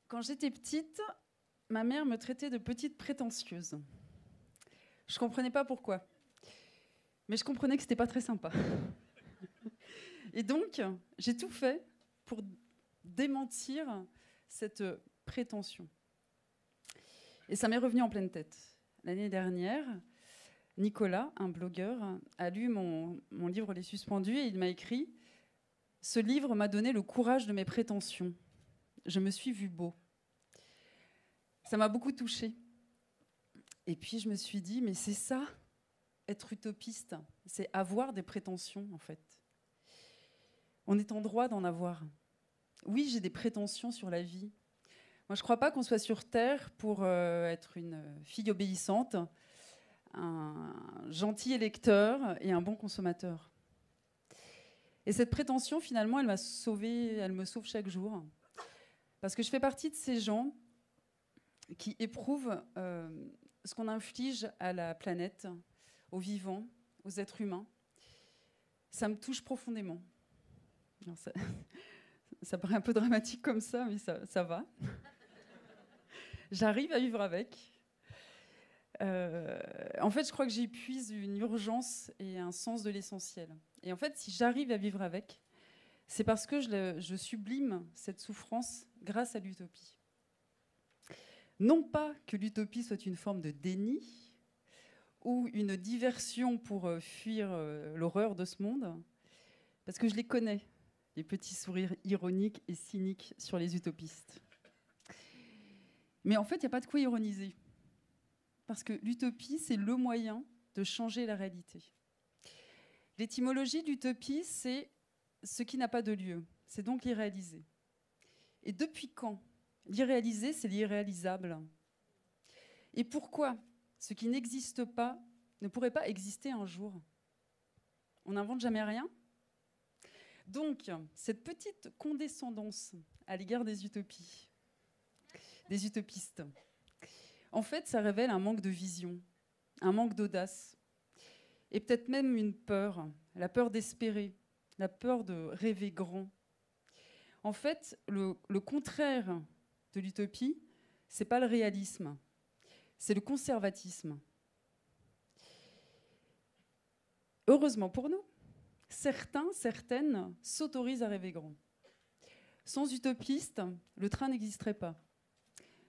Quand j'étais petite, ma mère me traitait de petite prétentieuse. Je comprenais pas pourquoi, mais je comprenais que c'était pas très sympa. Et donc, j'ai tout fait pour démentir cette prétention. Et ça m'est revenu en pleine tête. L'année dernière, Nicolas, un blogueur, a lu mon livre Les Suspendus et il m'a écrit « Ce livre m'a donné le courage de mes prétentions. Je me suis vu beau. » Ça m'a beaucoup touchée. Et puis je me suis dit, mais c'est ça, être utopiste, c'est avoir des prétentions en fait. On est en droit d'en avoir. Oui, j'ai des prétentions sur la vie. Moi, je ne crois pas qu'on soit sur Terre pour être une fille obéissante, un gentil électeur et un bon consommateur. Et cette prétention, finalement, elle m'a sauvée, elle me sauve chaque jour. Parce que je fais partie de ces gens qui éprouvent ce qu'on inflige à la planète, aux vivants, aux êtres humains. Ça me touche profondément. Alors ça paraît un peu dramatique comme ça, mais ça va. J'arrive à vivre avec. En fait, je crois que j'épuise une urgence et un sens de l'essentiel. Et en fait, si j'arrive à vivre avec, c'est parce que je sublime cette souffrance grâce à l'utopie. Non pas que l'utopie soit une forme de déni ou une diversion pour fuir l'horreur de ce monde, parce que je les connais, les petits sourires ironiques et cyniques sur les utopistes. Mais en fait, il n'y a pas de quoi ironiser, parce que l'utopie, c'est le moyen de changer la réalité. L'étymologie d'utopie, c'est ce qui n'a pas de lieu, c'est donc l'irréalisé. Et depuis quand l'irréalisé, c'est l'irréalisable? Et pourquoi ce qui n'existe pas ne pourrait pas exister un jour? On n'invente jamais rien. Donc, cette petite condescendance à l'égard des utopies, des utopistes, en fait, ça révèle un manque de vision, un manque d'audace, et peut-être même une peur, la peur d'espérer, la peur de rêver grand. En fait, le contraire de l'utopie, c'est pas le réalisme, c'est le conservatisme. Heureusement pour nous, certains, certaines s'autorisent à rêver grand. Sans utopistes, le train n'existerait pas.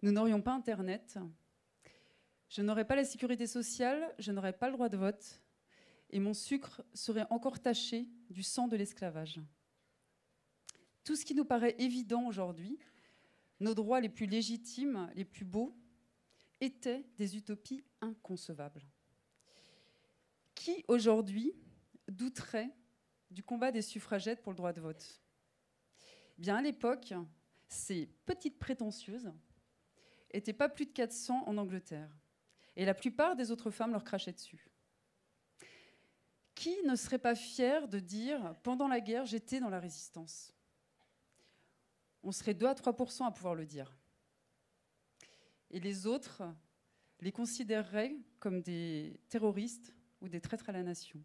Nous n'aurions pas Internet, je n'aurais pas la sécurité sociale, je n'aurais pas le droit de vote, et mon sucre serait encore taché du sang de l'esclavage. Tout ce qui nous paraît évident aujourd'hui, nos droits les plus légitimes, les plus beaux, étaient des utopies inconcevables. Qui, aujourd'hui, douterait du combat des suffragettes pour le droit de vote? Bien, à l'époque, ces petites prétentieuses n'étaient pas plus de 400 en Angleterre. Et la plupart des autres femmes leur crachaient dessus. Qui ne serait pas fier de dire « Pendant la guerre, j'étais dans la résistance » ? On serait 2 à 3% à pouvoir le dire. Et les autres les considéreraient comme des terroristes ou des traîtres à la nation.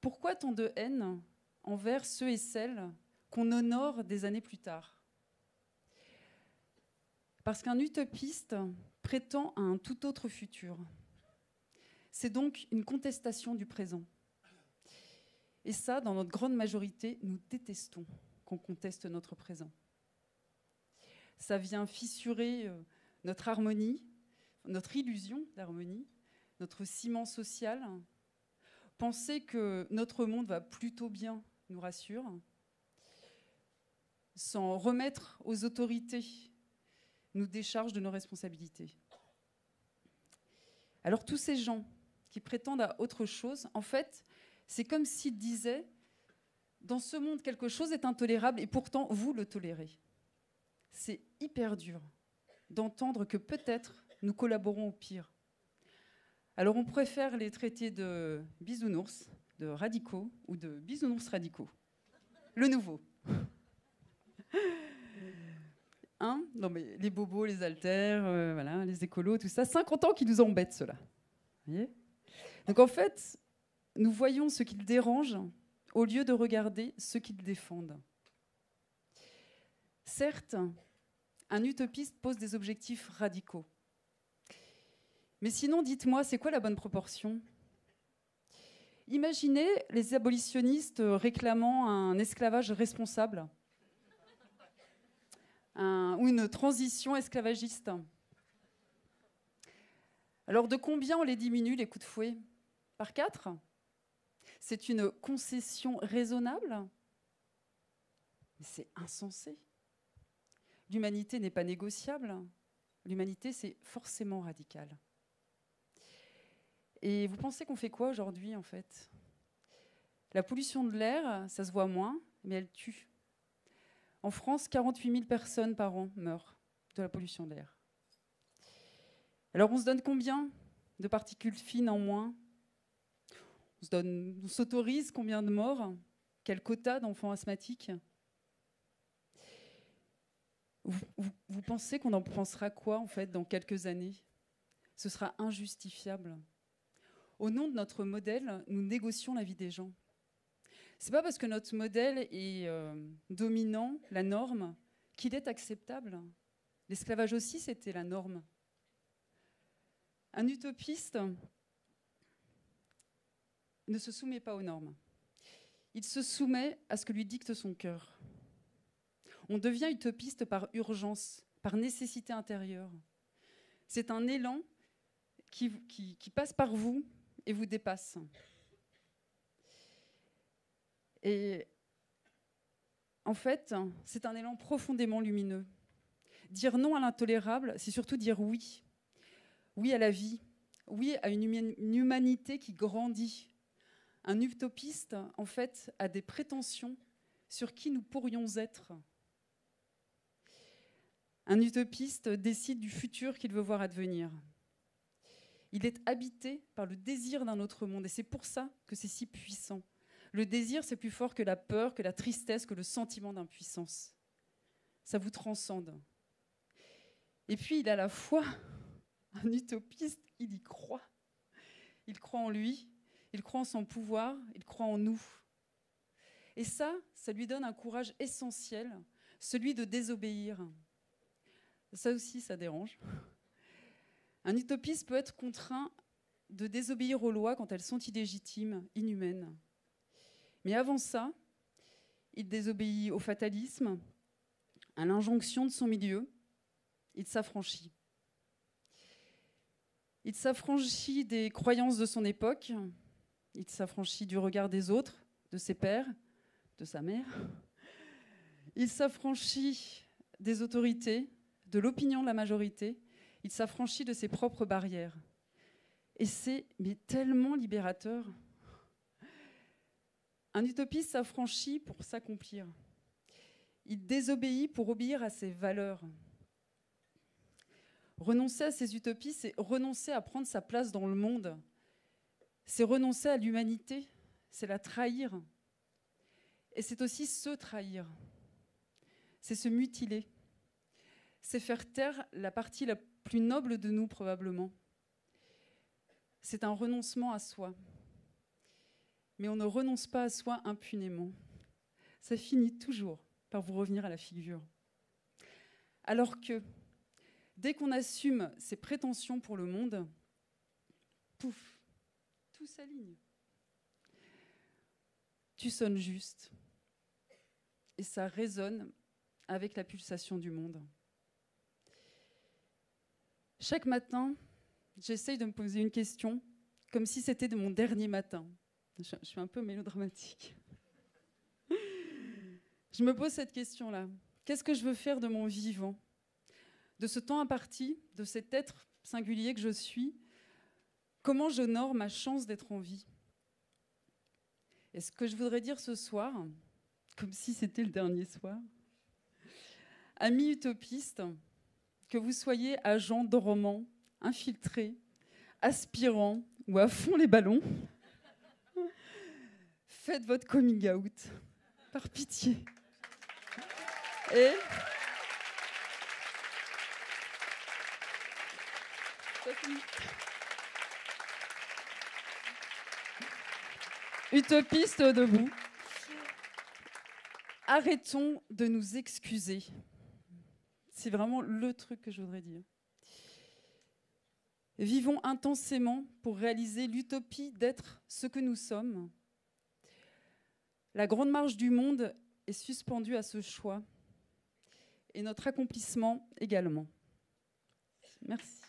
Pourquoi tant de haine envers ceux et celles qu'on honore des années plus tard? Parce qu'un utopiste prétend à un tout autre futur. C'est donc une contestation du présent. Et ça, dans notre grande majorité, nous détestons qu'on conteste notre présent. Ça vient fissurer notre harmonie, notre illusion d'harmonie, notre ciment social. Penser que notre monde va plutôt bien nous rassure. S'en remettre aux autorités nous décharge de nos responsabilités. Alors tous ces gens qui prétendent à autre chose, en fait, c'est comme s'ils disaient « Dans ce monde, quelque chose est intolérable et pourtant, vous le tolérez ». C'est hyper dur d'entendre que peut-être nous collaborons au pire. Alors on préfère les traiter de bisounours, de radicaux ou de bisounours radicaux. Le nouveau. Hein? Non mais les bobos, les haltères, voilà, les écolos, tout ça, 50 ans qui nous embêtent, ceux-là. Vous voyez? Donc en fait, nous voyons ce qu'ils dérangent au lieu de regarder ceux qu'ils défendent. Certes, un utopiste pose des objectifs radicaux. Mais sinon, dites-moi, c'est quoi la bonne proportion ? Imaginez les abolitionnistes réclamant un esclavage responsable ou une transition esclavagiste. Alors de combien on les diminue, les coups de fouet ? Par 4 ? C'est une concession raisonnable ? Mais c'est insensé. L'humanité n'est pas négociable. L'humanité, c'est forcément radical. Et vous pensez qu'on fait quoi aujourd'hui, en fait ? La pollution de l'air, ça se voit moins, mais elle tue. En France, 48 000 personnes par an meurent de la pollution de l'air. Alors on se donne combien de particules fines en moins ? On s'autorise combien de morts ? Quel quota d'enfants asthmatiques ? Vous pensez qu'on en pensera quoi, en fait, dans quelques années ? Ce sera injustifiable. Au nom de notre modèle, nous négocions la vie des gens. C'est pas parce que notre modèle est dominant, la norme, qu'il est acceptable. L'esclavage aussi, c'était la norme. Un utopiste ne se soumet pas aux normes. Il se soumet à ce que lui dicte son cœur. On devient utopiste par urgence, par nécessité intérieure. C'est un élan qui passe par vous et vous dépasse. Et en fait, c'est un élan profondément lumineux. Dire non à l'intolérable, c'est surtout dire oui. Oui à la vie, oui à une humanité qui grandit. Un utopiste, en fait, a des prétentions sur qui nous pourrions être. Un utopiste décide du futur qu'il veut voir advenir. Il est habité par le désir d'un autre monde, et c'est pour ça que c'est si puissant. Le désir, c'est plus fort que la peur, que la tristesse, que le sentiment d'impuissance. Ça vous transcende. Et puis, il a la foi. Un utopiste, il y croit. Il croit en lui, il croit en son pouvoir, il croit en nous. Et ça lui donne un courage essentiel, celui de désobéir. Ça aussi, ça dérange. Un utopiste peut être contraint de désobéir aux lois quand elles sont illégitimes, inhumaines. Mais avant ça, il désobéit au fatalisme, à l'injonction de son milieu, il s'affranchit. Il s'affranchit des croyances de son époque, il s'affranchit du regard des autres, de ses pères, de sa mère. Il s'affranchit des autorités, de l'opinion de la majorité, il s'affranchit de ses propres barrières. Et c'est tellement libérateur. Un utopiste s'affranchit pour s'accomplir. Il désobéit pour obéir à ses valeurs. Renoncer à ces utopies, c'est renoncer à prendre sa place dans le monde. C'est renoncer à l'humanité, c'est la trahir. Et c'est aussi se trahir. C'est se mutiler. C'est faire taire la partie la plus noble de nous, probablement. C'est un renoncement à soi. Mais on ne renonce pas à soi impunément. Ça finit toujours par vous revenir à la figure. Alors que, dès qu'on assume ses prétentions pour le monde, pouf, tout s'aligne. Tu sonnes juste. Et ça résonne avec la pulsation du monde. Chaque matin, j'essaye de me poser une question, comme si c'était de mon dernier matin. Je suis un peu mélodramatique. Je me pose cette question-là. Qu'est-ce que je veux faire de mon vivant ? De ce temps imparti, de cet être singulier que je suis, comment j'honore ma chance d'être en vie ? Et ce que je voudrais dire ce soir, comme si c'était le dernier soir, amis utopistes, que vous soyez agents dormants, infiltrés, aspirants ou à fond les ballons, faites votre coming out, par pitié. Et utopistes debout, arrêtons de nous excuser. c'est vraiment le truc que je voudrais dire. Vivons intensément pour réaliser l'utopie d'être ce que nous sommes. La grande marche du monde est suspendue à ce choix et notre accomplissement également. Merci.